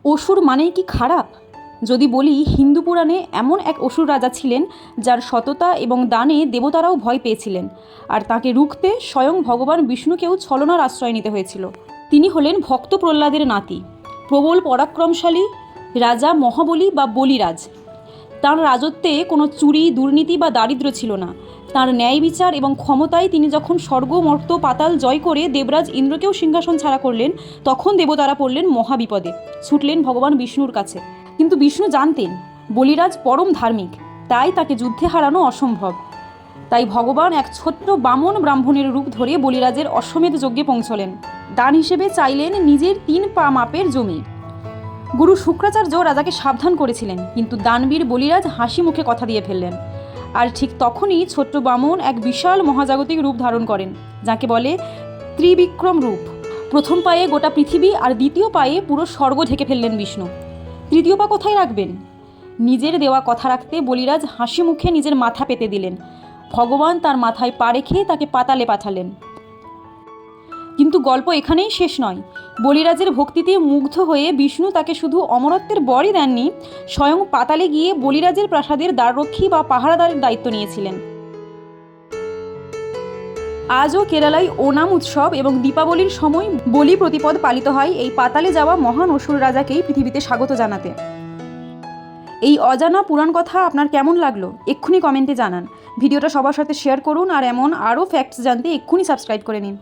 অসুর মানেই কি খারাপ? যদি বলি, হিন্দু পুরাণে এমন এক অসুর রাজা ছিলেন যার সততা এবং দানে দেবতারাও ভয় পেয়েছিলেন, আর তাকে রুখতে স্বয়ং ভগবান বিষ্ণুকেও ছলনার আশ্রয় নিতে হয়েছিল। তিনি হলেন ভক্ত প্রহ্লাদের নাতি, প্রবল পরাক্রমশালী রাজা মহাবলী বা বলিরাজ। তাঁর রাজত্বে কোনো চুরি, দুর্নীতি বা দারিদ্র্য ছিল না। তাঁর ন্যায় বিচার এবং ক্ষমতায় তিনি যখন স্বর্গ, মর্ত, পাতাল জয় করে দেবরাজ ইন্দ্রকেও সিংহাসন ছাড়া করলেন, তখন দেবতারা পড়লেন মহাবিপদে, ছুটলেন ভগবান বিষ্ণুর কাছে। কিন্তু বিষ্ণু জানতেন বলিরাজ পরম ধার্মিক, তাই তাকে যুদ্ধে হারানো অসম্ভব। তাই ভগবান এক ছোট্ট বামন ব্রাহ্মণের রূপ ধরে বলিরাজের অশ্বমেধ যজ্ঞে পৌঁছলেন। দান হিসেবে চাইলেন নিজের 3 পা মাপের জমি। গুরু শুক্রাচার্য রাজাকে সাবধান করেছিলেন, কিন্তু দানবীর বলিরাজ হাসি মুখে কথা দিয়ে ফেললেন। আর ঠিক তখনই ছোট্ট বামন এক বিশাল মহাজাগতিক রূপ ধারণ করেন, যাকে বলে ত্রিবিক্রম রূপ। প্রথম পায়ে গোটা পৃথিবী আর দ্বিতীয় পায়ে পুরো স্বর্গ ঢেকে ফেললেন বিষ্ণু। তৃতীয় পা কোথায় রাখবেন? নিজের দেওয়া কথা রাখতে বলিরাজ হাসি মুখে নিজের মাথা পেতে দিলেন। ভগবান তার মাথায় পা রেখে তাকে পাতালে পাঠালেন। কিন্তু গল্প এখানেই শেষ নয়। বলিরাজের ভক্তিতে মুগ্ধ হয়ে বিষ্ণু তাকে শুধু অমরত্বের বরই দেননি, স্বয়ং পাতালে গিয়ে বলিরাজের প্রাসাদের দ্বাররক্ষী বা পাহারাদারের দায়িত্ব নিয়েছিলেন। আজও কেরালায় ওনাম উৎসব এবং দীপাবলির সময় বলি প্রতিপদ পালিত হয় এই পাতালে যাওয়া মহান অসুর রাজাকেই পৃথিবীতে স্বাগত জানাতে। এই অজানা পুরাণ কথা আপনার কেমন লাগলো এক্ষুনি কমেন্টে জানান। ভিডিওটা সবার সাথে শেয়ার করুন, আর এমন আরও ফ্যাক্টস জানতে এক্ষুনি সাবস্ক্রাইব করে নিন।